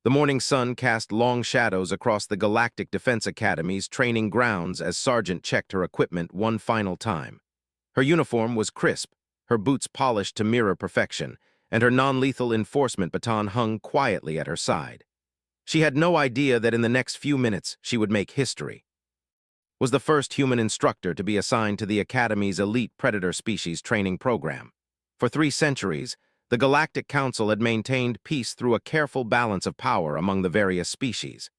The morning sun cast long shadows across the Galactic Defense Academy's training grounds as Sergeant checked her equipment one final time. Her uniform was crisp, her boots polished to mirror perfection, and her non-lethal enforcement baton hung quietly at her side. She had no idea that in the next few minutes she would make history. Was the first human instructor to be assigned to the Academy's elite predator species training program. For 3 centuries, the Galactic Council had maintained peace through a careful balance of power among the various species.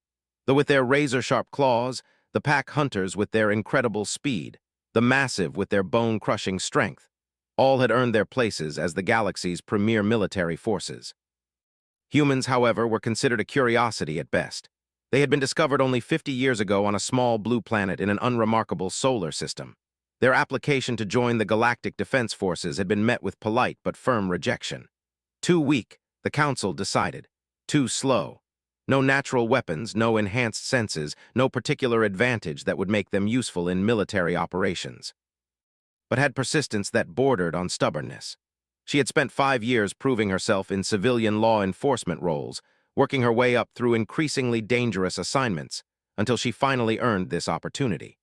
Though with their razor-sharp claws, the pack hunters with their incredible speed, the massive with their bone-crushing strength, all had earned their places as the galaxy's premier military forces. Humans, however, were considered a curiosity at best. They had been discovered only 50 years ago on a small blue planet in an unremarkable solar system. Their application to join the Galactic Defense Forces had been met with polite but firm rejection. Too weak, the Council decided. Too slow. No natural weapons, no enhanced senses, no particular advantage that would make them useful in military operations. But had persistence that bordered on stubbornness. She had spent 5 years proving herself in civilian law enforcement roles, working her way up through increasingly dangerous assignments, until she finally earned this opportunity.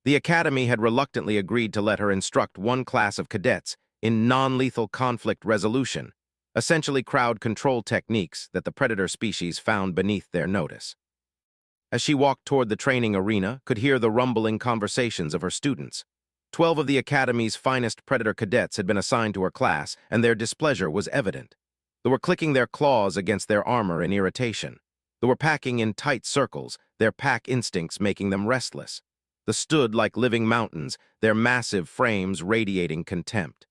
The Academy had reluctantly agreed to let her instruct one class of cadets in non-lethal conflict resolution, essentially crowd control techniques that the predator species found beneath their notice. As she walked toward the training arena, could hear the rumbling conversations of her students. 12 of the Academy's finest predator cadets had been assigned to her class, and their displeasure was evident. They were clicking their claws against their armor in irritation. They were packing in tight circles, their pack instincts making them restless. They stood like living mountains, their massive frames radiating contempt.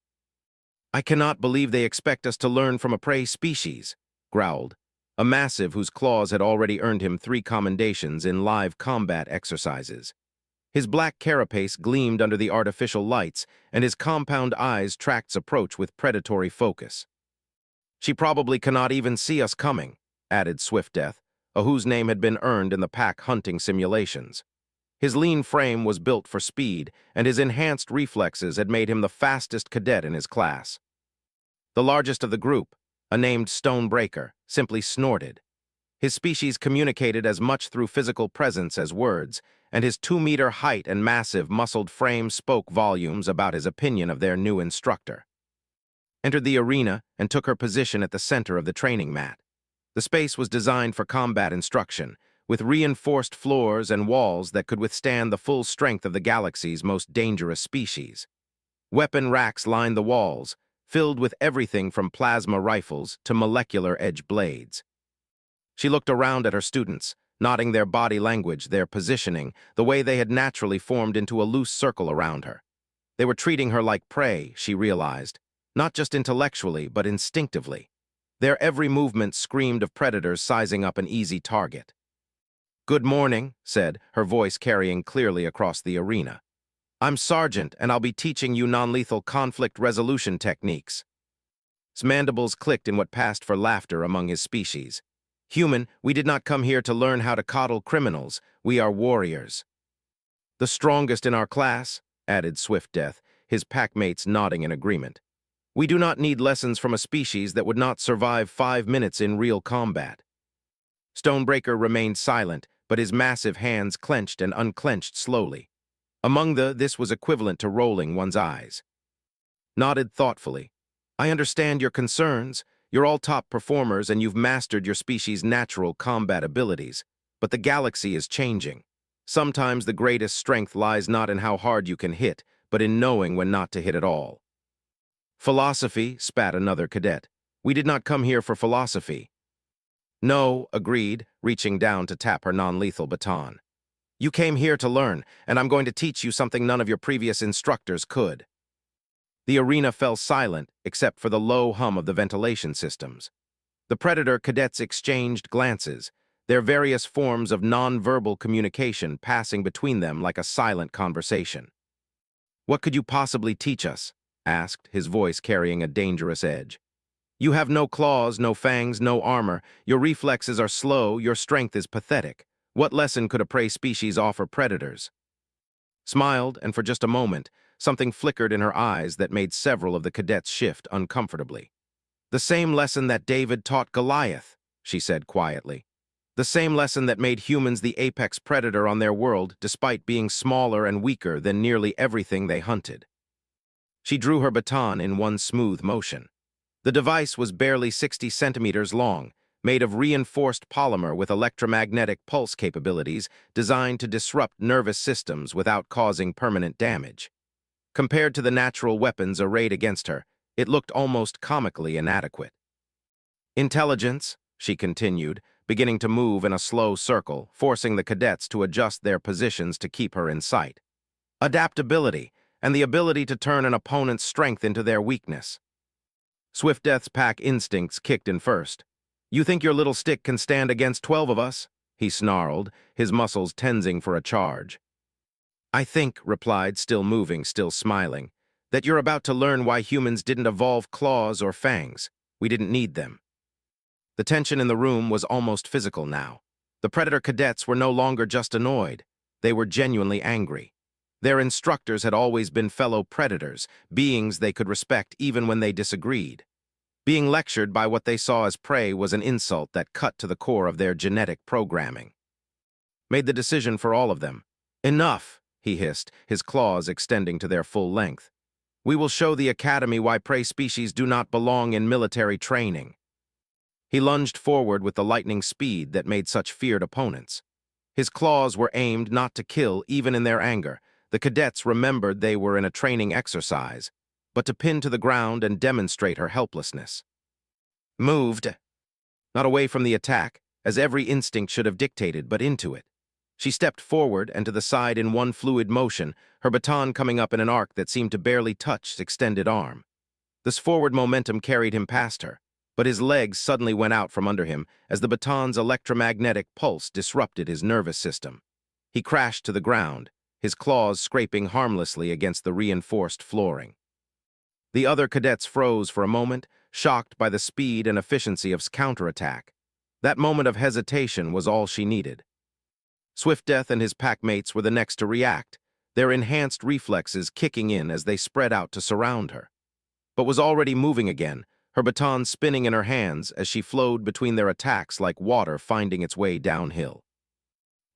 "I cannot believe they expect us to learn from a prey species," growled a massive whose claws had already earned him 3 commendations in live combat exercises. His black carapace gleamed under the artificial lights, and his compound eyes tracked approach with predatory focus. "She probably cannot even see us coming," added Swift Death, whose name had been earned in the pack hunting simulations. His lean frame was built for speed, and his enhanced reflexes had made him the fastest cadet in his class. The largest of the group, a named Stonebreaker, simply snorted. His species communicated as much through physical presence as words, and his 2-meter height and massive, muscled frame spoke volumes about his opinion of their new instructor. Entered the arena and took her position at the center of the training mat. The space was designed for combat instruction, with reinforced floors and walls that could withstand the full strength of the galaxy's most dangerous species. Weapon racks lined the walls, filled with everything from plasma rifles to molecular edge blades. She looked around at her students, nodding their body language, their positioning, the way they had naturally formed into a loose circle around her. They were treating her like prey, she realized, not just intellectually, but instinctively. Their every movement screamed of predators sizing up an easy target. "Good morning," said, her voice carrying clearly across the arena. "I'm Sergeant, and I'll be teaching you non-lethal conflict resolution techniques." His mandibles clicked in what passed for laughter among his species. "Human, we did not come here to learn how to coddle criminals. We are warriors." "The strongest in our class," added Swift Death, his packmates nodding in agreement. "We do not need lessons from a species that would not survive 5 minutes in real combat." Stonebreaker remained silent, but his massive hands clenched and unclenched slowly. This was equivalent to rolling one's eyes. Nodded thoughtfully. "I understand your concerns. You're all top performers and you've mastered your species' natural combat abilities. But the galaxy is changing. Sometimes the greatest strength lies not in how hard you can hit, but in knowing when not to hit at all." "Philosophy," spat another cadet. "We did not come here for philosophy." "No," agreed, reaching down to tap her non-lethal baton. "You came here to learn, and I'm going to teach you something none of your previous instructors could." The arena fell silent, except for the low hum of the ventilation systems. The predator cadets exchanged glances, their various forms of non-verbal communication passing between them like a silent conversation. "What could you possibly teach us?" asked, his voice carrying a dangerous edge. "You have no claws, no fangs, no armor. Your reflexes are slow, your strength is pathetic. What lesson could a prey species offer predators?" Smiled, and for just a moment, something flickered in her eyes that made several of the cadets shift uncomfortably. "The same lesson that David taught Goliath," she said quietly. The same lesson that made humans the apex predator on their world despite being smaller and weaker than nearly everything they hunted. She drew her baton in one smooth motion. The device was barely 60 centimeters long, made of reinforced polymer with electromagnetic pulse capabilities designed to disrupt nervous systems without causing permanent damage. Compared to the natural weapons arrayed against her, it looked almost comically inadequate. Intelligence, she continued, beginning to move in a slow circle, forcing the cadets to adjust their positions to keep her in sight. Adaptability, and the ability to turn an opponent's strength into their weakness. Swift Death's pack instincts kicked in first. "You think your little stick can stand against 12 of us?" he snarled, his muscles tensing for a charge. "I think," replied, still moving, still smiling, "that you're about to learn why humans didn't evolve claws or fangs. We didn't need them." The tension in the room was almost physical now. The Predator cadets were no longer just annoyed. They were genuinely angry. Their instructors had always been fellow predators, beings they could respect even when they disagreed. Being lectured by what they saw as prey was an insult that cut to the core of their genetic programming. Made the decision for all of them. "Enough," he hissed, his claws extending to their full length. "We will show the Academy why prey species do not belong in military training." He lunged forward with the lightning speed that made such feared opponents. His claws were aimed not to kill even in their anger. The cadets remembered they were in a training exercise, but to pin to the ground and demonstrate her helplessness. Moved. Not away from the attack, as every instinct should have dictated, but into it. She stepped forward and to the side in one fluid motion, her baton coming up in an arc that seemed to barely touch his extended arm. This forward momentum carried him past her, but his legs suddenly went out from under him as the baton's electromagnetic pulse disrupted his nervous system. He crashed to the ground, his claws scraping harmlessly against the reinforced flooring. The other cadets froze for a moment, shocked by the speed and efficiency of his counterattack. That moment of hesitation was all she needed. Swift Death and his packmates were the next to react, their enhanced reflexes kicking in as they spread out to surround her. But was already moving again, her baton spinning in her hands as she flowed between their attacks like water finding its way downhill.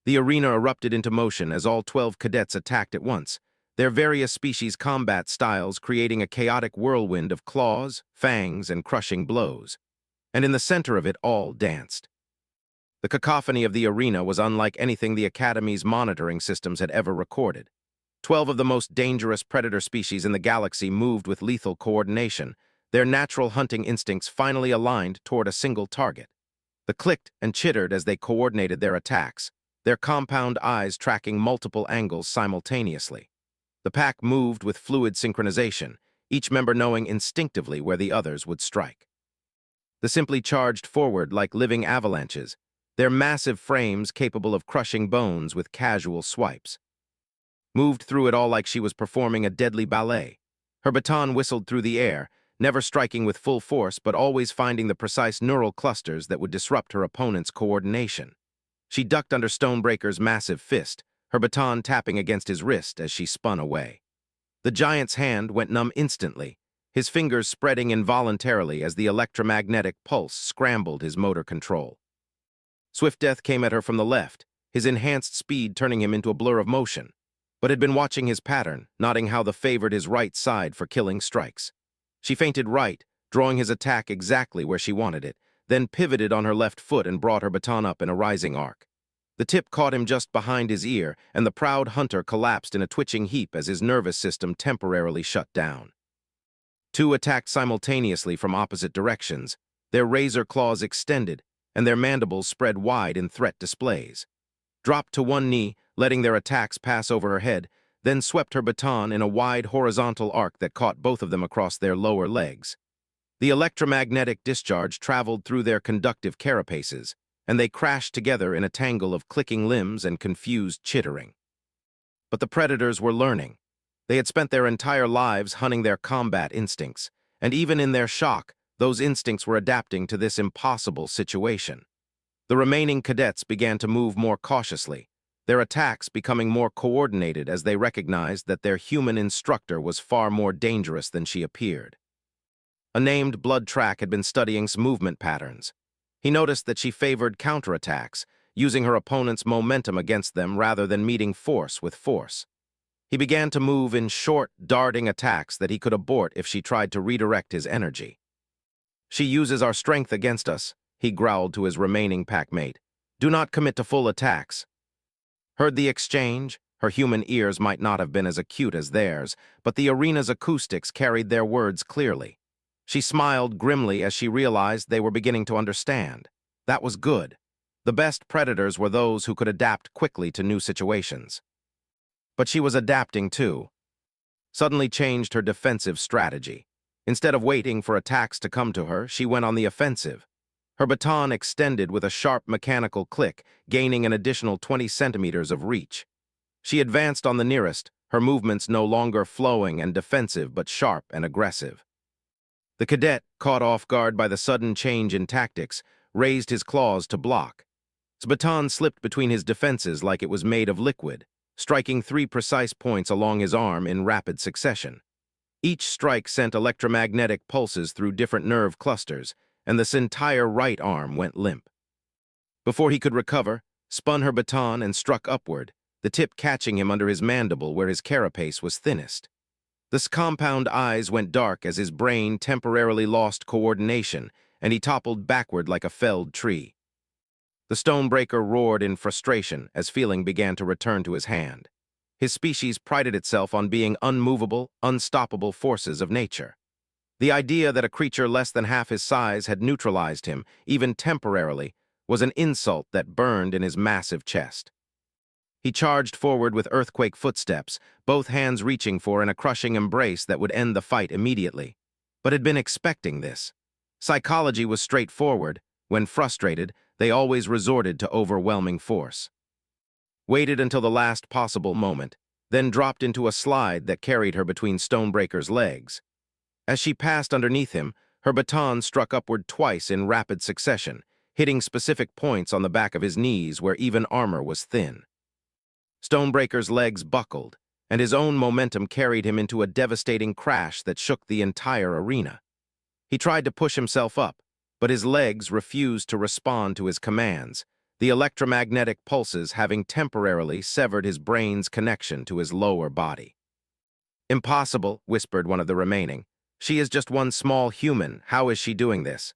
The arena erupted into motion as all 12 cadets attacked at once, their various species combat styles creating a chaotic whirlwind of claws, fangs, and crushing blows. And in the center of it all danced. The cacophony of the arena was unlike anything the Academy's monitoring systems had ever recorded. 12 of the most dangerous predator species in the galaxy moved with lethal coordination, their natural hunting instincts finally aligned toward a single target. They clicked and chittered as they coordinated their attacks, their compound eyes tracking multiple angles simultaneously. The pack moved with fluid synchronization, each member knowing instinctively where the others would strike. They simply charged forward like living avalanches, their massive frames capable of crushing bones with casual swipes. Moved through it all like she was performing a deadly ballet. Her baton whistled through the air, never striking with full force but always finding the precise neural clusters that would disrupt her opponent's coordination. She ducked under Stonebreaker's massive fist, her baton tapping against his wrist as she spun away. The giant's hand went numb instantly, his fingers spreading involuntarily as the electromagnetic pulse scrambled his motor control. Swift Death came at her from the left, his enhanced speed turning him into a blur of motion, but had been watching his pattern, noting how the favored his right side for killing strikes. She feinted right, drawing his attack exactly where she wanted it, then pivoted on her left foot and brought her baton up in a rising arc. The tip caught him just behind his ear, and the proud hunter collapsed in a twitching heap as his nervous system temporarily shut down. Two attacked simultaneously from opposite directions, their razor claws extended, and their mandibles spread wide in threat displays. Dropped to one knee, letting their attacks pass over her head, then swept her baton in a wide horizontal arc that caught both of them across their lower legs. The electromagnetic discharge traveled through their conductive carapaces, and they crashed together in a tangle of clicking limbs and confused chittering. But the predators were learning. They had spent their entire lives hunting their combat instincts, and even in their shock, those instincts were adapting to this impossible situation. The remaining cadets began to move more cautiously, their attacks becoming more coordinated as they recognized that their human instructor was far more dangerous than she appeared. A named blood track had been studying movement patterns. He noticed that she favored counterattacks, using her opponent's momentum against them rather than meeting force with force. He began to move in short, darting attacks that he could abort if she tried to redirect his energy. "She uses our strength against us," he growled to his remaining packmate. "Do not commit to full attacks." Heard the exchange? Her human ears might not have been as acute as theirs, but the arena's acoustics carried their words clearly. She smiled grimly as she realized they were beginning to understand. That was good. The best predators were those who could adapt quickly to new situations. But she was adapting too. Suddenly changed her defensive strategy. Instead of waiting for attacks to come to her, she went on the offensive. Her baton extended with a sharp mechanical click, gaining an additional 20 centimeters of reach. She advanced on the nearest, her movements no longer flowing and defensive but sharp and aggressive. The cadet, caught off guard by the sudden change in tactics, raised his claws to block. His baton slipped between his defenses like it was made of liquid, striking 3 precise points along his arm in rapid succession. Each strike sent electromagnetic pulses through different nerve clusters, and this entire right arm went limp. Before he could recover, spun her baton and struck upward, the tip catching him under his mandible where his carapace was thinnest. The compound eyes went dark as his brain temporarily lost coordination, and he toppled backward like a felled tree. The stonebreaker roared in frustration as feeling began to return to his hand. His species prided itself on being unmovable, unstoppable forces of nature. The idea that a creature less than half his size had neutralized him, even temporarily, was an insult that burned in his massive chest. He charged forward with earthquake footsteps, both hands reaching for a crushing embrace that would end the fight immediately. But had been expecting this. Psychology was straightforward. When frustrated, they always resorted to overwhelming force. Waited until the last possible moment, then dropped into a slide that carried her between Stonebreaker's legs. As she passed underneath him, her baton struck upward twice in rapid succession, hitting specific points on the back of his knees where even armor was thin. Stonebreaker's legs buckled, and his own momentum carried him into a devastating crash that shook the entire arena. He tried to push himself up, but his legs refused to respond to his commands, the electromagnetic pulses having temporarily severed his brain's connection to his lower body. "Impossible," whispered one of the remaining. "She is just one small human. How is she doing this?"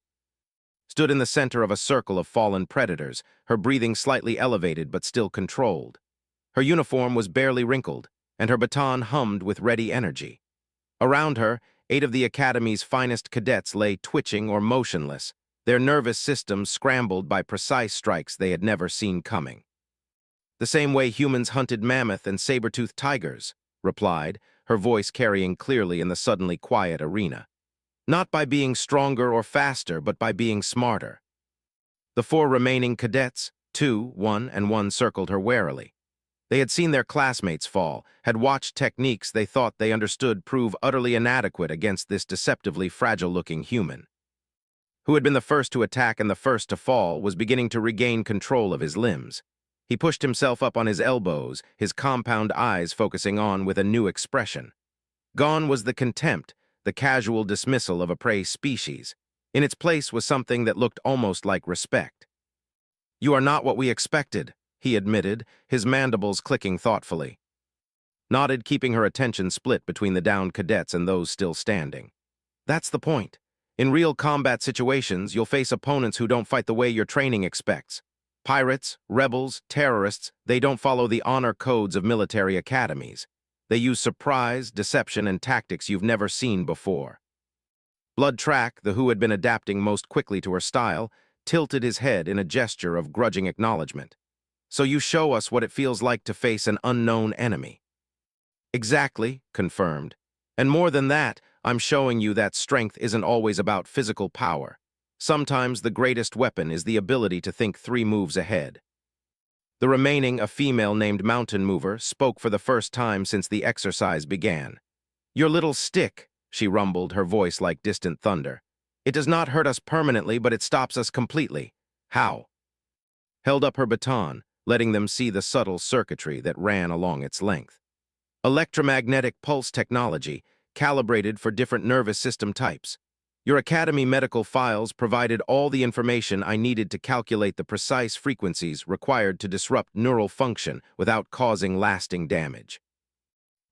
Stood in the center of a circle of fallen predators, her breathing slightly elevated but still controlled. Her uniform was barely wrinkled, and her baton hummed with ready energy. Around her, 8 of the Academy's finest cadets lay twitching or motionless, their nervous systems scrambled by precise strikes they had never seen coming. "The same way humans hunted mammoth and saber-toothed tigers," replied, her voice carrying clearly in the suddenly quiet arena. "Not by being stronger or faster, but by being smarter." The 4 remaining cadets, 2, 1, and 1 circled her warily. They had seen their classmates fall, had watched techniques they thought they understood prove utterly inadequate against this deceptively fragile-looking human. Who had been the first to attack and the first to fall was beginning to regain control of his limbs. He pushed himself up on his elbows, his compound eyes focusing on with a new expression. Gone was the contempt, the casual dismissal of a prey species. In its place was something that looked almost like respect. "You are not what we expected," he admitted, his mandibles clicking thoughtfully. Nodded, keeping her attention split between the downed cadets and those still standing. "That's the point. In real combat situations, you'll face opponents who don't fight the way your training expects. Pirates, rebels, terrorists, they don't follow the honor codes of military academies. They use surprise, deception, and tactics you've never seen before." Blood Track, the who had been adapting most quickly to her style, tilted his head in a gesture of grudging acknowledgement. "So you show us what it feels like to face an unknown enemy." "Exactly," confirmed. "And more than that, I'm showing you that strength isn't always about physical power. Sometimes the greatest weapon is the ability to think 3 moves ahead." The remaining, a female named Mountain Mover, spoke for the first time since the exercise began. "Your little stick," she rumbled, her voice like distant thunder. "It does not hurt us permanently, but it stops us completely." "How?" Held up her baton, letting them see the subtle circuitry that ran along its length. "Electromagnetic pulse technology, calibrated for different nervous system types. Your Academy medical files provided all the information I needed to calculate the precise frequencies required to disrupt neural function without causing lasting damage.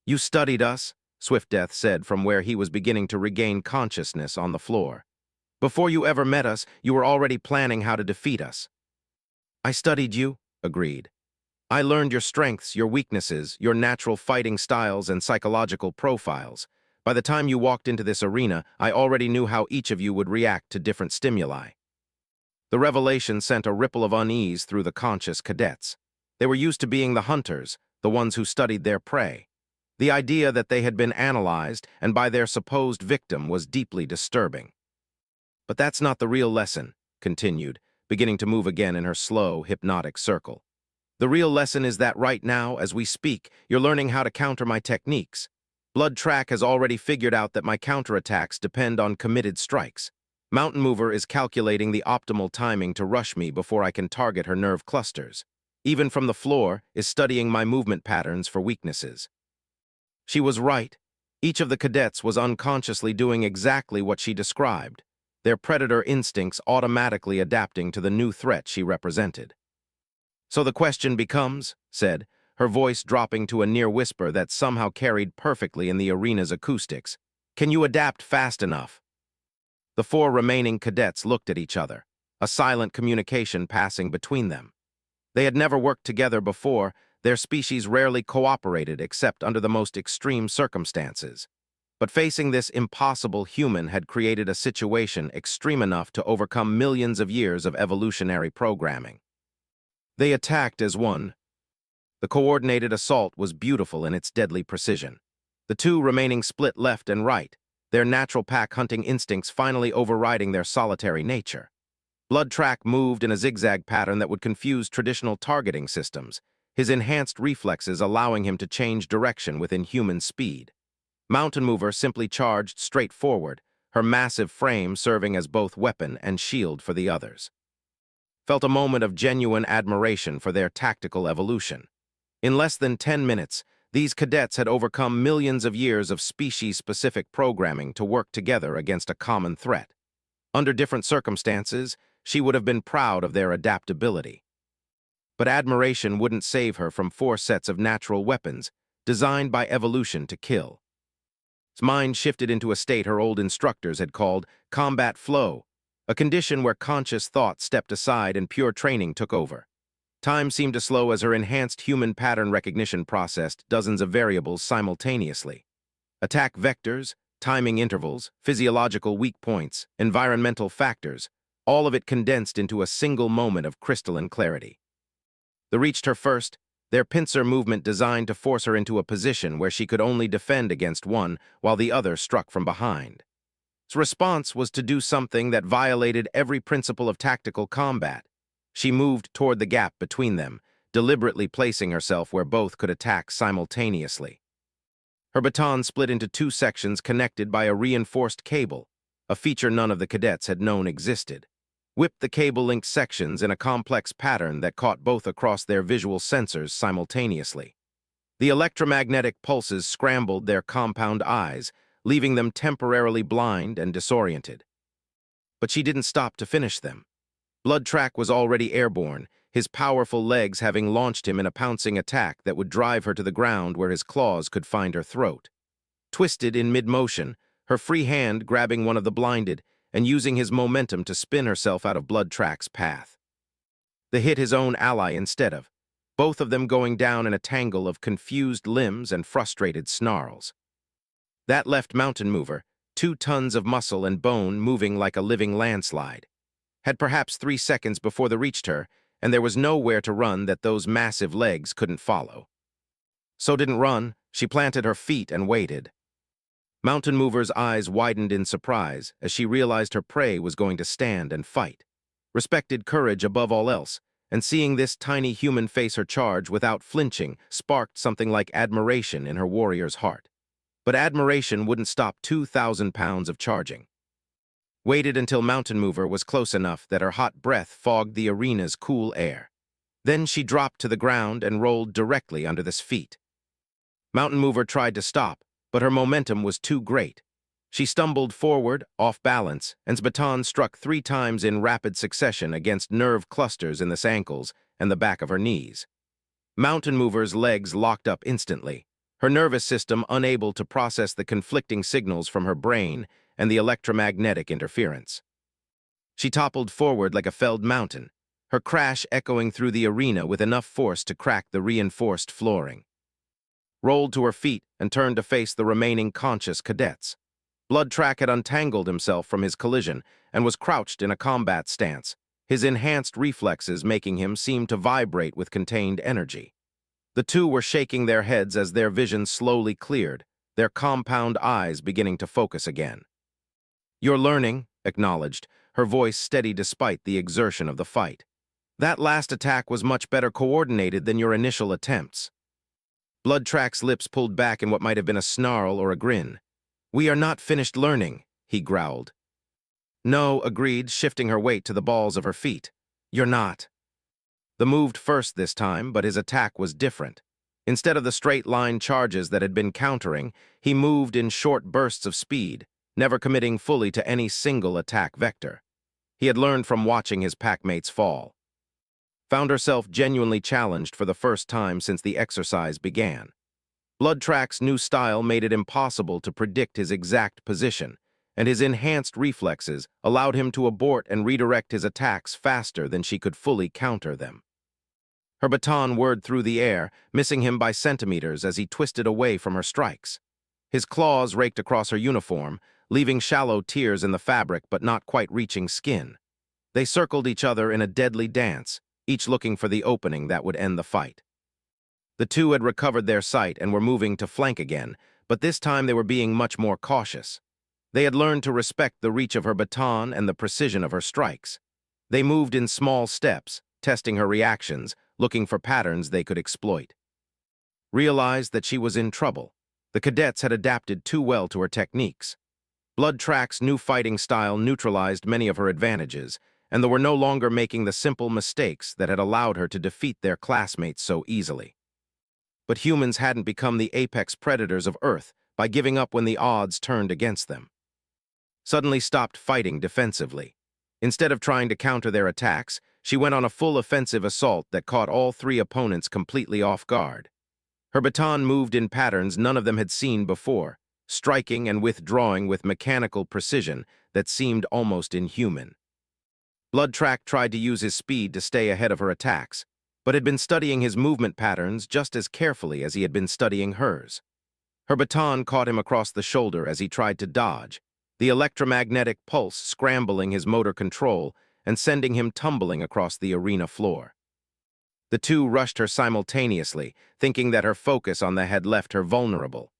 You studied us, Swiftdeath said from where he was beginning to regain consciousness on the floor. Before you ever met us, you were already planning how to defeat us. I studied you, agreed. I learned your strengths, your weaknesses, your natural fighting styles and psychological profiles. By the time you walked into this arena, I already knew how each of you would react to different stimuli. The revelation sent a ripple of unease through the conscious cadets. They were used to being the hunters, the ones who studied their prey. The idea that they had been analyzed and by their supposed victim was deeply disturbing. But that's not the real lesson, continued, beginning to move again in her slow, hypnotic circle. The real lesson is that right now, as we speak, you're learning how to counter my techniques. Blood Track has already figured out that my counterattacks depend on committed strikes. Mountain Mover is calculating the optimal timing to rush me before I can target her nerve clusters. Even from the floor, is studying my movement patterns for weaknesses. She was right. Each of the cadets was unconsciously doing exactly what she described, their predator instincts automatically adapting to the new threat she represented. So the question becomes, said, her voice dropping to a near whisper that somehow carried perfectly in the arena's acoustics, can you adapt fast enough? The four remaining cadets looked at each other, a silent communication passing between them. They had never worked together before, their species rarely cooperated except under the most extreme circumstances. But facing this impossible human had created a situation extreme enough to overcome millions of years of evolutionary programming. They attacked as one. The coordinated assault was beautiful in its deadly precision. The two remaining split left and right, their natural pack-hunting instincts finally overriding their solitary nature. Blood Track moved in a zigzag pattern that would confuse traditional targeting systems, his enhanced reflexes allowing him to change direction within human speed. Mountain Mover simply charged straight forward, her massive frame serving as both weapon and shield for the others. Felt a moment of genuine admiration for their tactical evolution. In less than 10 minutes, these cadets had overcome millions of years of species-specific programming to work together against a common threat. Under different circumstances, she would have been proud of their adaptability. But admiration wouldn't save her from 4 sets of natural weapons, designed by evolution to kill. His mind shifted into a state her old instructors had called combat flow, a condition where conscious thought stepped aside and pure training took over. Time seemed to slow as her enhanced human pattern recognition processed dozens of variables simultaneously. Attack vectors, timing intervals, physiological weak points, environmental factors, all of it condensed into a single moment of crystalline clarity. They reached her first, their pincer movement designed to force her into a position where she could only defend against one while the other struck from behind. Its response was to do something that violated every principle of tactical combat. She moved toward the gap between them, deliberately placing herself where both could attack simultaneously. Her baton split into 2 sections connected by a reinforced cable, a feature none of the cadets had known existed. Whipped the cable-linked sections in a complex pattern that caught both across their visual sensors simultaneously. The electromagnetic pulses scrambled their compound eyes, leaving them temporarily blind and disoriented. But she didn't stop to finish them. Blood Track was already airborne, his powerful legs having launched him in a pouncing attack that would drive her to the ground where his claws could find her throat. Twisted in mid-motion, her free hand grabbing one of the blinded, and using his momentum to spin herself out of Blood Track's path. They hit his own ally instead of, both of them going down in a tangle of confused limbs and frustrated snarls. That left Mountain Mover, 2 tons of muscle and bone moving like a living landslide. Had perhaps 3 seconds before they reached her, and there was nowhere to run that those massive legs couldn't follow. So didn't run, she planted her feet and waited. Mountain Mover's eyes widened in surprise as she realized her prey was going to stand and fight. Respected courage above all else, and seeing this tiny human face her charge without flinching sparked something like admiration in her warrior's heart. But admiration wouldn't stop 2,000 pounds of charging. Waited until Mountain Mover was close enough that her hot breath fogged the arena's cool air. Then she dropped to the ground and rolled directly under his feet. Mountain Mover tried to stop, but her momentum was too great. She stumbled forward, off balance, and Baton struck 3 times in rapid succession against nerve clusters in the ankles and the back of her knees. Mountain Mover's legs locked up instantly, her nervous system unable to process the conflicting signals from her brain and the electromagnetic interference. She toppled forward like a felled mountain, her crash echoing through the arena with enough force to crack the reinforced flooring. Rolled to her feet and turned to face the remaining conscious cadets. Bloodtrack had untangled himself from his collision and was crouched in a combat stance, his enhanced reflexes making him seem to vibrate with contained energy. The two were shaking their heads as their vision slowly cleared, their compound eyes beginning to focus again. "You're learning," acknowledged, her voice steady despite the exertion of the fight. "That last attack was much better coordinated than your initial attempts." Bloodtrack's lips pulled back in what might have been a snarl or a grin. "We are not finished learning," he growled. "No," agreed, shifting her weight to the balls of her feet. "You're not." The moved first this time, but his attack was different. Instead of the straight-line charges that had been countering, he moved in short bursts of speed, never committing fully to any single attack vector. He had learned from watching his packmates fall. Found herself genuinely challenged for the first time since the exercise began. Bloodtrack's new style made it impossible to predict his exact position, and his enhanced reflexes allowed him to abort and redirect his attacks faster than she could fully counter them. Her baton whirred through the air, missing him by centimeters as he twisted away from her strikes. His claws raked across her uniform, leaving shallow tears in the fabric but not quite reaching skin. They circled each other in a deadly dance, each looking for the opening that would end the fight. The two had recovered their sight and were moving to flank again, but this time they were being much more cautious. They had learned to respect the reach of her baton and the precision of her strikes. They moved in small steps, testing her reactions, looking for patterns they could exploit. Realized that she was in trouble. The cadets had adapted too well to her techniques. Bloodtrack's new fighting style neutralized many of her advantages, and they were no longer making the simple mistakes that had allowed her to defeat their classmates so easily. But humans hadn't become the apex predators of Earth by giving up when the odds turned against them. Suddenly stopped fighting defensively. Instead of trying to counter their attacks, she went on a full offensive assault that caught all 3 opponents completely off guard. Her baton moved in patterns none of them had seen before, striking and withdrawing with mechanical precision that seemed almost inhuman. Bloodtrack tried to use his speed to stay ahead of her attacks, but had been studying his movement patterns just as carefully as he had been studying hers. Her baton caught him across the shoulder as he tried to dodge, the electromagnetic pulse scrambling his motor control and sending him tumbling across the arena floor. The two rushed her simultaneously, thinking that her focus on the had left her vulnerable.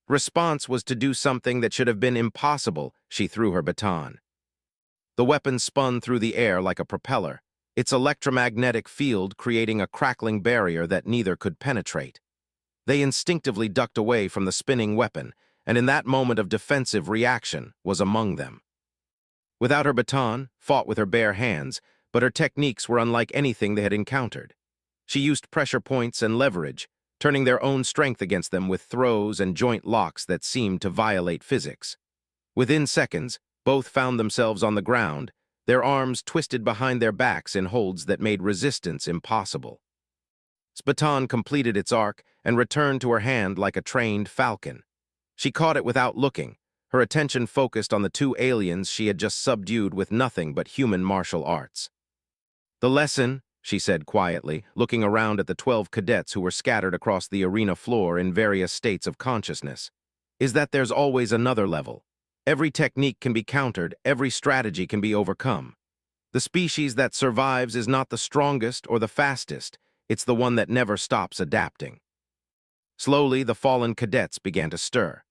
Response was to do something that should have been impossible. She threw her baton. The weapon spun through the air like a propeller, its electromagnetic field creating a crackling barrier that neither could penetrate. They instinctively ducked away from the spinning weapon, and in that moment of defensive reaction was among them. Without her baton, fought with her bare hands, but her techniques were unlike anything they had encountered. She used pressure points and leverage, turning their own strength against them with throws and joint locks that seemed to violate physics. Within seconds, both found themselves on the ground, their arms twisted behind their backs in holds that made resistance impossible. Baton completed its arc and returned to her hand like a trained falcon. She caught it without looking, her attention focused on the 2 aliens she had just subdued with nothing but human martial arts. "The lesson," she said quietly, looking around at the 12 cadets who were scattered across the arena floor in various states of consciousness, "is that there's always another level. Every technique can be countered, every strategy can be overcome. The species that survives is not the strongest or the fastest, it's the one that never stops adapting." Slowly, the fallen cadets began to stir.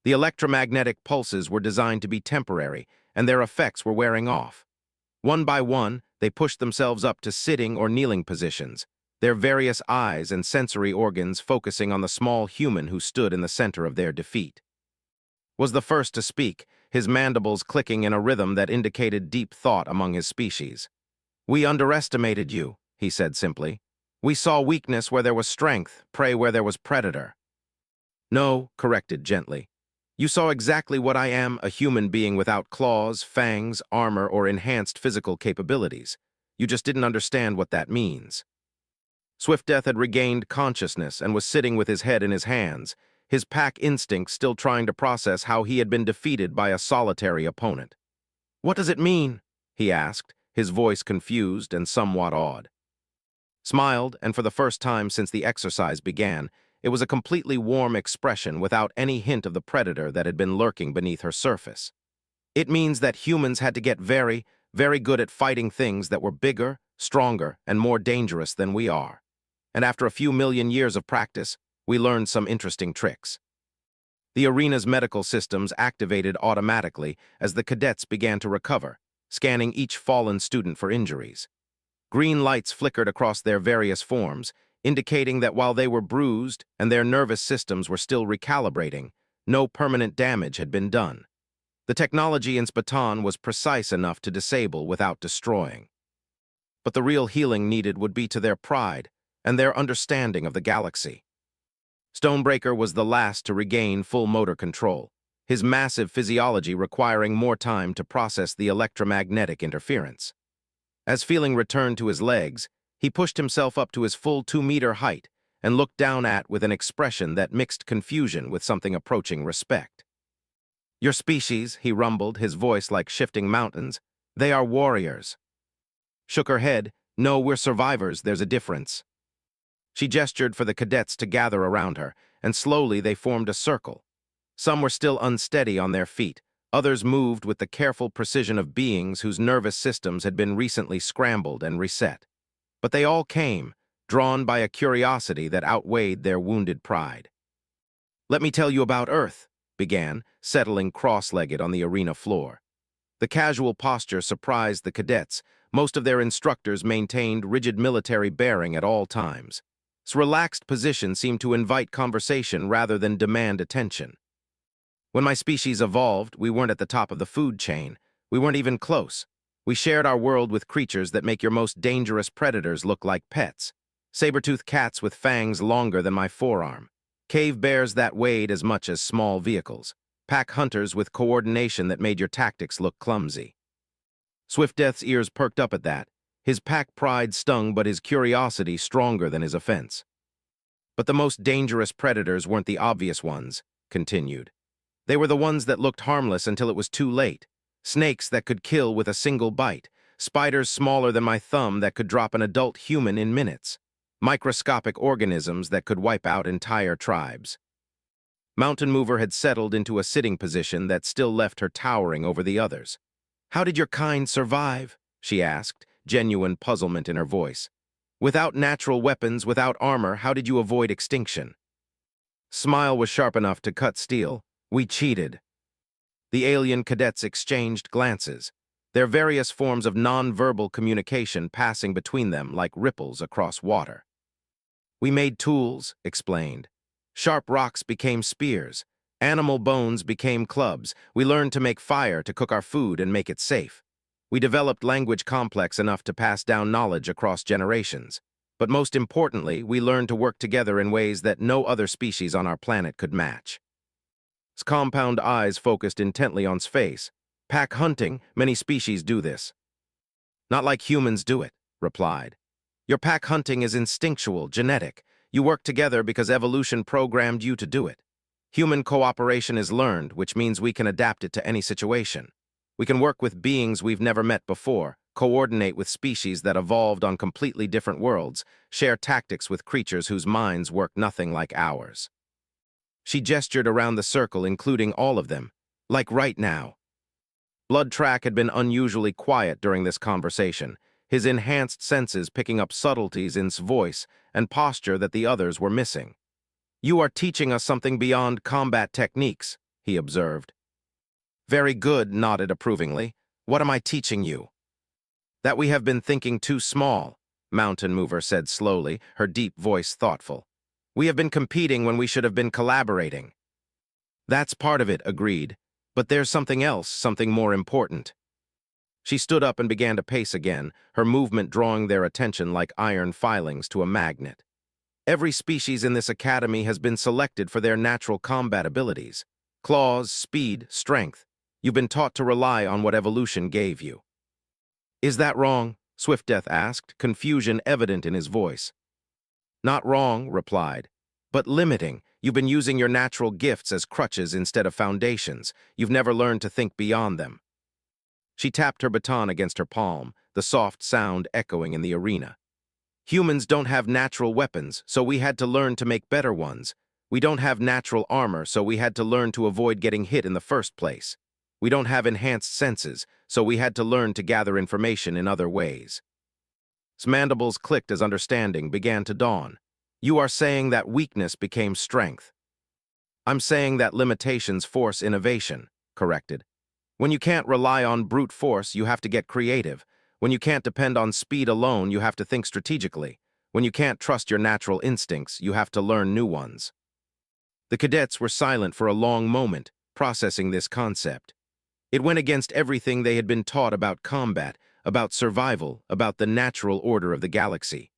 The electromagnetic pulses were designed to be temporary, and their effects were wearing off. One by one, they pushed themselves up to sitting or kneeling positions, their various eyes and sensory organs focusing on the small human who stood in the center of their defeat. Was the first to speak, his mandibles clicking in a rhythm that indicated deep thought among his species. "We underestimated you," he said simply. "We saw weakness where there was strength, prey where there was predator." "No," corrected gently. You saw exactly what I am, a human being without claws, fangs, armor, or enhanced physical capabilities. You just didn't understand what that means. Swift Death had regained consciousness and was sitting with his head in his hands, his pack instinct still trying to process how he had been defeated by a solitary opponent. "What does it mean?" he asked, his voice confused and somewhat awed. Smiled, and for the first time since the exercise began, it was a completely warm expression without any hint of the predator that had been lurking beneath her surface. "It means that humans had to get very, very good at fighting things that were bigger, stronger, and more dangerous than we are. And after a few million years of practice, we learned some interesting tricks." The arena's medical systems activated automatically as the cadets began to recover, scanning each fallen student for injuries. Green lights flickered across their various forms, indicating that while they were bruised and their nervous systems were still recalibrating, no permanent damage had been done. The technology in Baton was precise enough to disable without destroying. But the real healing needed would be to their pride and their understanding of the galaxy. Stonebreaker was the last to regain full motor control, his massive physiology requiring more time to process the electromagnetic interference. As feeling returned to his legs, he pushed himself up to his full 2-meter height and looked down with an expression that mixed confusion with something approaching respect. "Your species," he rumbled, his voice like shifting mountains, "they are warriors." Shook her head. "No, we're survivors, there's a difference." She gestured for the cadets to gather around her, and slowly they formed a circle. Some were still unsteady on their feet, others moved with the careful precision of beings whose nervous systems had been recently scrambled and reset. But they all came, drawn by a curiosity that outweighed their wounded pride. "Let me tell you about Earth," began, settling cross-legged on the arena floor. The casual posture surprised the cadets. Most of their instructors maintained rigid military bearing at all times. Its relaxed position seemed to invite conversation rather than demand attention. "When my species evolved, we weren't at the top of the food chain. We weren't even close. We shared our world with creatures that make your most dangerous predators look like pets. Saber-toothed cats with fangs longer than my forearm. Cave bears that weighed as much as small vehicles. Pack hunters with coordination that made your tactics look clumsy." Swift Death's ears perked up at that. His pack pride stung, but his curiosity stronger than his offense. "But the most dangerous predators weren't the obvious ones," continued. "They were the ones that looked harmless until it was too late. Snakes that could kill with a single bite. Spiders smaller than my thumb that could drop an adult human in minutes. Microscopic organisms that could wipe out entire tribes." Mountain Mover had settled into a sitting position that still left her towering over the others. "How did your kind survive?" she asked, genuine puzzlement in her voice. "Without natural weapons, without armor, how did you avoid extinction?" Smile was sharp enough to cut steel. "We cheated." The alien cadets exchanged glances, their various forms of non-verbal communication passing between them like ripples across water. "We made tools," explained. "Sharp rocks became spears. Animal bones became clubs. We learned to make fire to cook our food and make it safe. We developed language complex enough to pass down knowledge across generations. But most importantly, we learned to work together in ways that no other species on our planet could match." His compound eyes focused intently on space. "Pack hunting, many species do this." "Not like humans do it," replied. "Your pack hunting is instinctual, genetic. You work together because evolution programmed you to do it. Human cooperation is learned, which means we can adapt it to any situation. We can work with beings we've never met before, coordinate with species that evolved on completely different worlds, share tactics with creatures whose minds work nothing like ours." She gestured around the circle, including all of them. "Like right now." Blood Track had been unusually quiet during this conversation, his enhanced senses picking up subtleties in his voice and posture that the others were missing. "You are teaching us something beyond combat techniques," he observed. "Very good," nodded approvingly. "What am I teaching you?" "That we have been thinking too small," Mountain Mover said slowly, her deep voice thoughtful. "We have been competing when we should have been collaborating." "That's part of it," agreed. "But there's something else, something more important." She stood up and began to pace again, her movement drawing their attention like iron filings to a magnet. "Every species in this academy has been selected for their natural combat abilities. Claws, speed, strength. You've been taught to rely on what evolution gave you. Is that wrong? Swift Death asked, confusion evident in his voice. Not wrong, replied, but limiting. You've been using your natural gifts as crutches instead of foundations. You've never learned to think beyond them. She tapped her baton against her palm, the soft sound echoing in the arena. Humans don't have natural weapons, so we had to learn to make better ones. We don't have natural armor, so we had to learn to avoid getting hit in the first place. We don't have enhanced senses, so we had to learn to gather information in other ways. His mandibles clicked as understanding began to dawn. You are saying that weakness became strength. I'm saying that limitations force innovation, corrected. When you can't rely on brute force, you have to get creative. When you can't depend on speed alone, you have to think strategically. When you can't trust your natural instincts, you have to learn new ones. The cadets were silent for a long moment, processing this concept. It went against everything they had been taught about combat, about survival, about the natural order of the galaxy.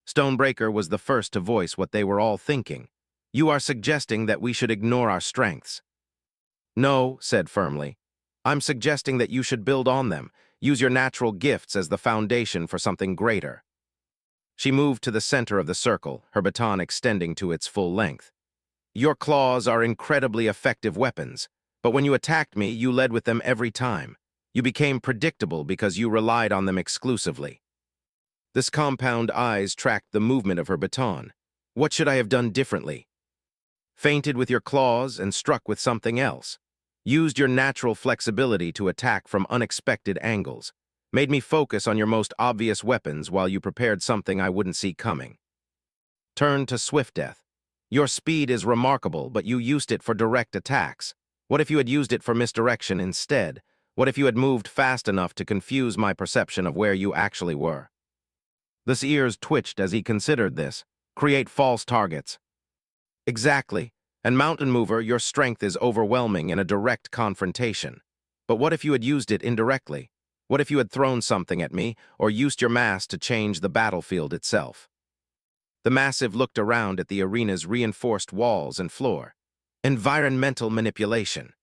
Stonebreaker was the first to voice what they were all thinking. You are suggesting that we should ignore our strengths. No, said firmly. I'm suggesting that you should build on them, use your natural gifts as the foundation for something greater. She moved to the center of the circle, her baton extending to its full length. Your claws are incredibly effective weapons, but when you attacked me, you led with them every time. You became predictable because you relied on them exclusively. This compound eyes tracked the movement of her baton. What should I have done differently? Feinted with your claws and struck with something else. Used your natural flexibility to attack from unexpected angles. Made me focus on your most obvious weapons while you prepared something I wouldn't see coming. Turned to Swift Death. Your speed is remarkable, but you used it for direct attacks. What if you had used it for misdirection instead? What if you had moved fast enough to confuse my perception of where you actually were? His ears twitched as he considered this. Create false targets. Exactly. And Mountain Mover, your strength is overwhelming in a direct confrontation. But what if you had used it indirectly? What if you had thrown something at me, or used your mass to change the battlefield itself? The Massive looked around at the arena's reinforced walls and floor. Environmental manipulation.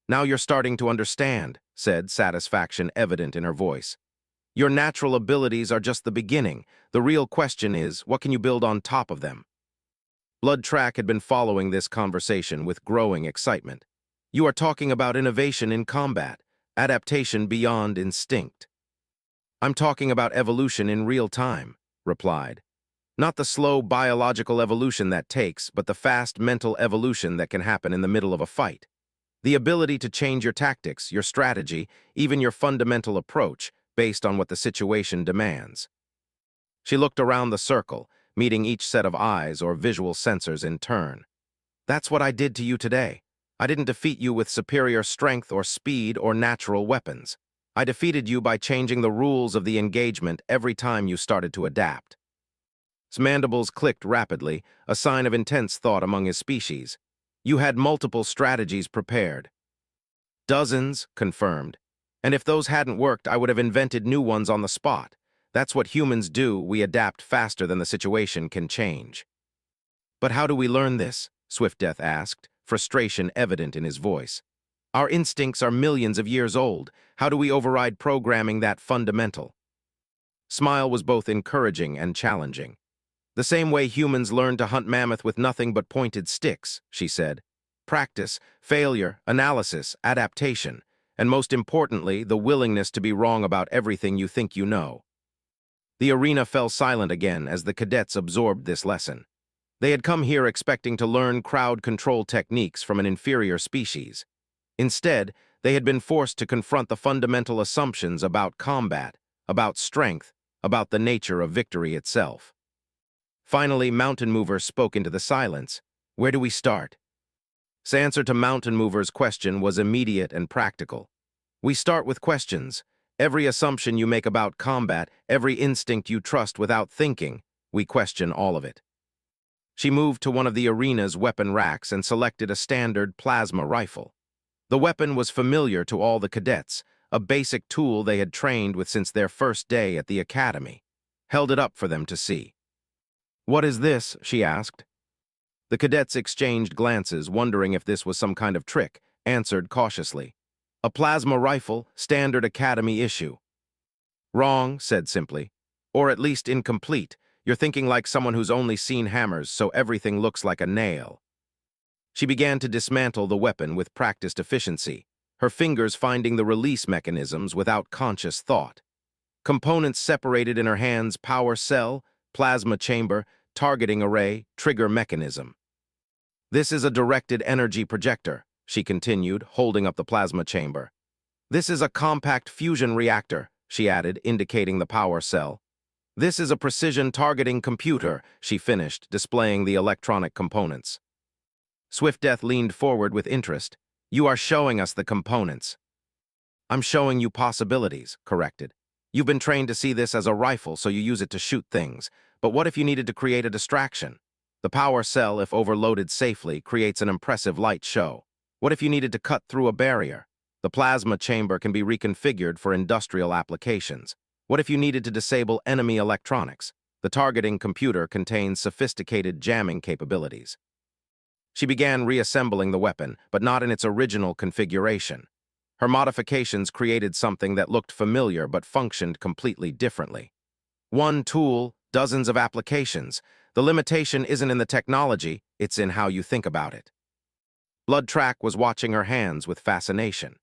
Now you're starting to understand, said, satisfaction evident in her voice. Your natural abilities are just the beginning. The real question is, what can you build on top of them? Blood Track had been following this conversation with growing excitement. You are talking about innovation in combat, adaptation beyond instinct. I'm talking about evolution in real time, replied. Not the slow biological evolution that takes, but the fast mental evolution that can happen in the middle of a fight. The ability to change your tactics, your strategy, even your fundamental approach, based on what the situation demands. She looked around the circle, meeting each set of eyes or visual sensors in turn. That's what I did to you today. I didn't defeat you with superior strength or speed or natural weapons. I defeated you by changing the rules of the engagement every time you started to adapt. His mandibles clicked rapidly, a sign of intense thought among his species. You had multiple strategies prepared. Dozens, confirmed. And if those hadn't worked, I would have invented new ones on the spot. That's what humans do, we adapt faster than the situation can change. But how do we learn this? Swift Death asked, frustration evident in his voice. Our instincts are millions of years old. How do we override programming that fundamental? Smile was both encouraging and challenging. The same way humans learned to hunt mammoth with nothing but pointed sticks, she said. Practice, failure, analysis, adaptation, and most importantly, the willingness to be wrong about everything you think you know. The arena fell silent again as the cadets absorbed this lesson. They had come here expecting to learn crowd control techniques from an inferior species. Instead, they had been forced to confront the fundamental assumptions about combat, about strength, about the nature of victory itself. Finally, Mountain Mover spoke into the silence. Where do we start? His answer to Mountain Mover's question was immediate and practical. We start with questions. Every assumption you make about combat, every instinct you trust without thinking, we question all of it. She moved to one of the arena's weapon racks and selected a standard plasma rifle. The weapon was familiar to all the cadets, a basic tool they had trained with since their first day at the academy. Held it up for them to see. What is this? She asked. The cadets exchanged glances, wondering if this was some kind of trick, answered cautiously. A plasma rifle, standard academy issue. Wrong, said simply. Or at least incomplete. You're thinking like someone who's only seen hammers, so everything looks like a nail. She began to dismantle the weapon with practiced efficiency, her fingers finding the release mechanisms without conscious thought. Components separated in her hands: power cell, plasma chamber, targeting array, trigger mechanism. This is a directed energy projector, she continued, holding up the plasma chamber. This is a compact fusion reactor, she added, indicating the power cell. This is a precision targeting computer, she finished, displaying the electronic components. Swift Death leaned forward with interest. You are showing us the components. I'm showing you possibilities, corrected. You've been trained to see this as a rifle, so you use it to shoot things. But what if you needed to create a distraction? The power cell, if overloaded safely, creates an impressive light show. What if you needed to cut through a barrier? The plasma chamber can be reconfigured for industrial applications. What if you needed to disable enemy electronics? The targeting computer contains sophisticated jamming capabilities. She began reassembling the weapon, but not in its original configuration. Her modifications created something that looked familiar but functioned completely differently. One tool, dozens of applications. The limitation isn't in the technology, it's in how you think about it. Bloodtrack was watching her hands with fascination.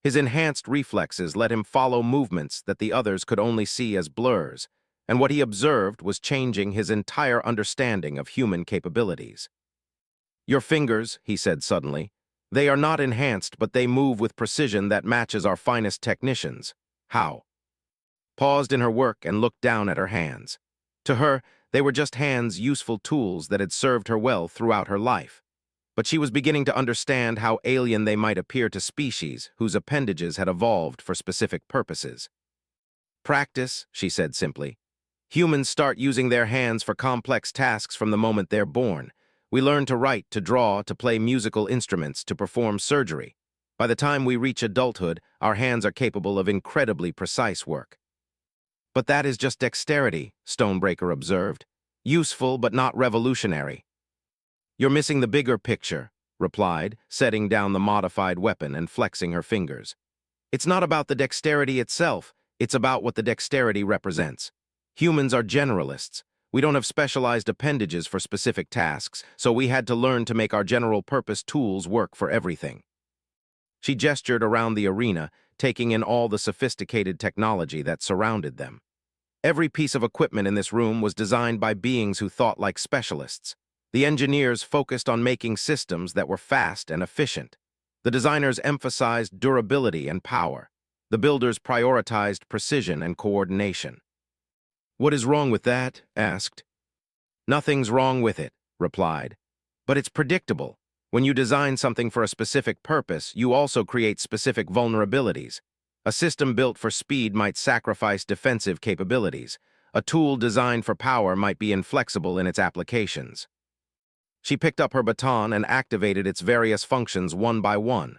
His enhanced reflexes let him follow movements that the others could only see as blurs, and what he observed was changing his entire understanding of human capabilities. Your fingers, he said suddenly, they are not enhanced, but they move with precision that matches our finest technicians. How? Paused in her work and looked down at her hands. To her, they were just hands, useful tools that had served her well throughout her life. But she was beginning to understand how alien they might appear to species whose appendages had evolved for specific purposes. Practice, she said simply. Humans start using their hands for complex tasks from the moment they're born. We learn to write, to draw, to play musical instruments, to perform surgery. By the time we reach adulthood, our hands are capable of incredibly precise work. But that is just dexterity, Stonebreaker observed. Useful, but not revolutionary. You're missing the bigger picture, replied, setting down the modified weapon and flexing her fingers. It's not about the dexterity itself, it's about what the dexterity represents. Humans are generalists. We don't have specialized appendages for specific tasks, so we had to learn to make our general-purpose tools work for everything. She gestured around the arena, taking in all the sophisticated technology that surrounded them. Every piece of equipment in this room was designed by beings who thought like specialists. The engineers focused on making systems that were fast and efficient. The designers emphasized durability and power. The builders prioritized precision and coordination. What is wrong with that? Asked. Nothing's wrong with it, replied. But it's predictable. When you design something for a specific purpose, you also create specific vulnerabilities. A system built for speed might sacrifice defensive capabilities. A tool designed for power might be inflexible in its applications. She picked up her baton and activated its various functions one by one.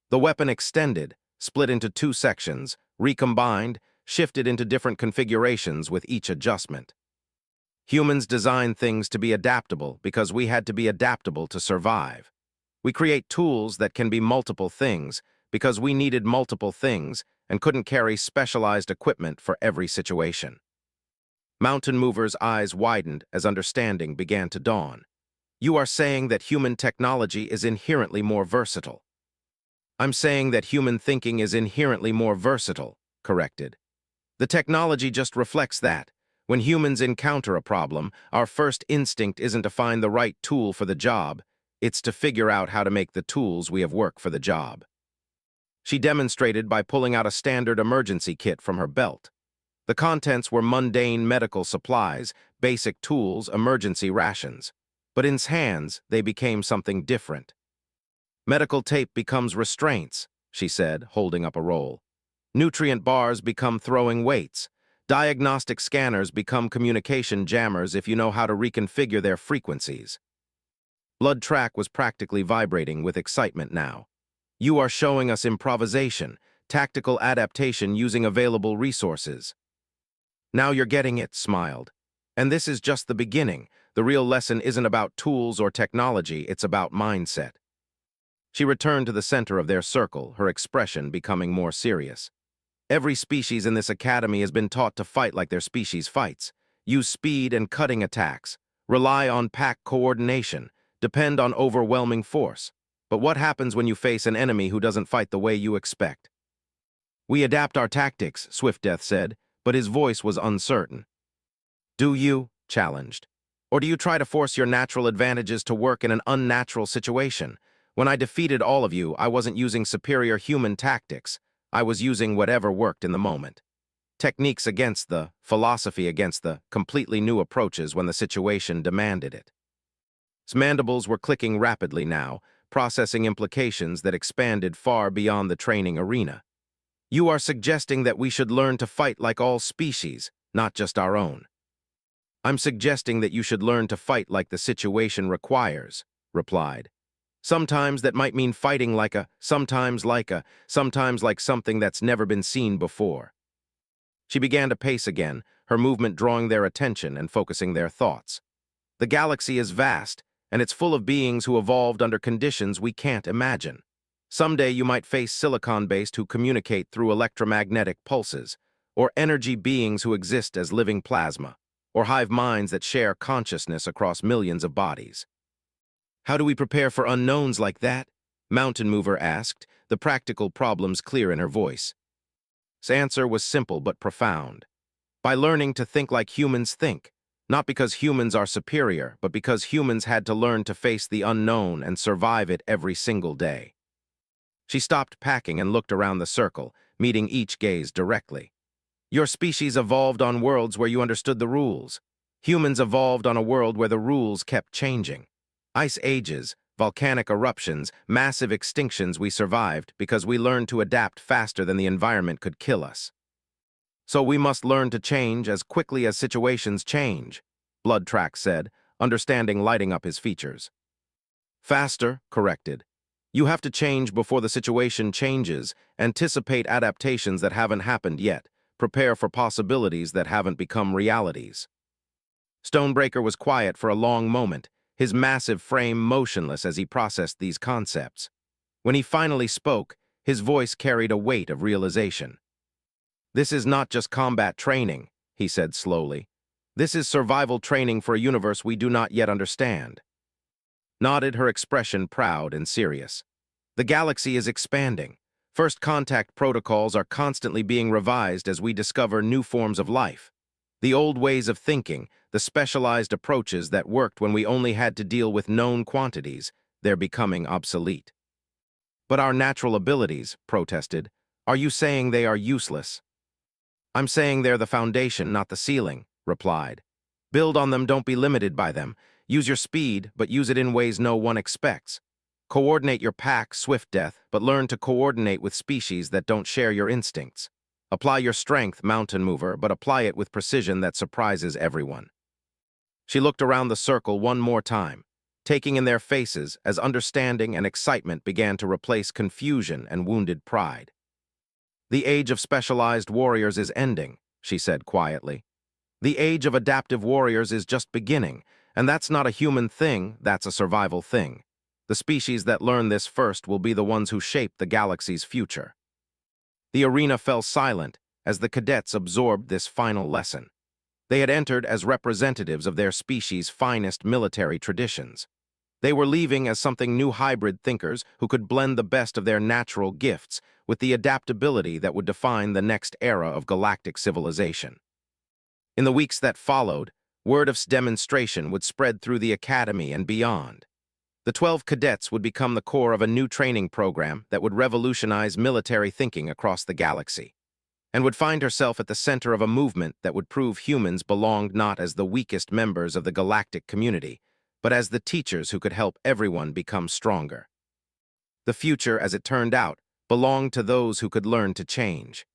The weapon extended, split into two sections, recombined, shifted into different configurations with each adjustment. Humans design things to be adaptable because we had to be adaptable to survive. We create tools that can be multiple things because we needed multiple things and couldn't carry specialized equipment for every situation. Mountain Mover's eyes widened as understanding began to dawn. You are saying that human technology is inherently more versatile. I'm saying that human thinking is inherently more versatile, corrected. The technology just reflects that. When humans encounter a problem, our first instinct isn't to find the right tool for the job, it's to figure out how to make the tools we have work for the job. She demonstrated by pulling out a standard emergency kit from her belt. The contents were mundane medical supplies, basic tools, emergency rations. But in his hands, they became something different. Medical tape becomes restraints, she said, holding up a roll. Nutrient bars become throwing weights. Diagnostic scanners become communication jammers if you know how to reconfigure their frequencies. Bloodtrack was practically vibrating with excitement now. You are showing us improvisation, tactical adaptation using available resources. Now you're getting it, smiled. And this is just the beginning. The real lesson isn't about tools or technology, it's about mindset. She returned to the center of their circle, her expression becoming more serious. Every species in this academy has been taught to fight like their species fights. Use speed and cutting attacks. Rely on pack coordination. Depend on overwhelming force. But what happens when you face an enemy who doesn't fight the way you expect? We adapt our tactics, Swift Death said, but his voice was uncertain. Do you? Challenged. Or do you try to force your natural advantages to work in an unnatural situation? When I defeated all of you, I wasn't using superior human tactics. I was using whatever worked in the moment. Techniques against the, philosophy against the, completely new approaches when the situation demanded it. His mandibles were clicking rapidly now, processing implications that expanded far beyond the training arena. You are suggesting that we should learn to fight like all species, not just our own. I'm suggesting that you should learn to fight like the situation requires, replied. Sometimes that might mean fighting like sometimes like something that's never been seen before. She began to pace again, her movement drawing their attention and focusing their thoughts. The galaxy is vast, and it's full of beings who evolved under conditions we can't imagine. Someday you might face silicon-based who communicate through electromagnetic pulses, or energy beings who exist as living plasma, or hive minds that share consciousness across millions of bodies. How do we prepare for unknowns like that? Mountain Mover asked, the practical problems clear in her voice. His answer was simple but profound. By learning to think like humans think, not because humans are superior, but because humans had to learn to face the unknown and survive it every single day. She stopped packing and looked around the circle, meeting each gaze directly. Your species evolved on worlds where you understood the rules. Humans evolved on a world where the rules kept changing. Ice ages, volcanic eruptions, massive extinctions we survived because we learned to adapt faster than the environment could kill us. So we must learn to change as quickly as situations change, Bloodtrack said, understanding lighting up his features. Faster, corrected. You have to change before the situation changes, anticipate adaptations that haven't happened yet, prepare for possibilities that haven't become realities. Stonebreaker was quiet for a long moment, his massive frame motionless as he processed these concepts. When he finally spoke, his voice carried a weight of realization. This is not just combat training, he said slowly. This is survival training for a universe we do not yet understand. Nodded, her expression proud and serious. The galaxy is expanding. First contact protocols are constantly being revised as we discover new forms of life. The old ways of thinking, the specialized approaches that worked when we only had to deal with known quantities, they're becoming obsolete. But our natural abilities, protested, are you saying they are useless? I'm saying they're the foundation, not the ceiling, replied. Build on them, don't be limited by them. Use your speed, but use it in ways no one expects. Coordinate your pack, Swift Death, but learn to coordinate with species that don't share your instincts. Apply your strength, Mountain Mover, but apply it with precision that surprises everyone. She looked around the circle one more time, taking in their faces as understanding and excitement began to replace confusion and wounded pride. The age of specialized warriors is ending, she said quietly. The age of adaptive warriors is just beginning, and that's not a human thing, that's a survival thing. The species that learn this first will be the ones who shape the galaxy's future. The arena fell silent as the cadets absorbed this final lesson. They had entered as representatives of their species' finest military traditions. They were leaving as something new hybrid thinkers who could blend the best of their natural gifts with the adaptability that would define the next era of galactic civilization. In the weeks that followed, word of demonstration would spread through the academy and beyond. The 12 cadets would become the core of a new training program that would revolutionize military thinking across the galaxy, and would find herself at the center of a movement that would prove humans belonged not as the weakest members of the galactic community, but as the teachers who could help everyone become stronger. The future, as it turned out, belonged to those who could learn to change.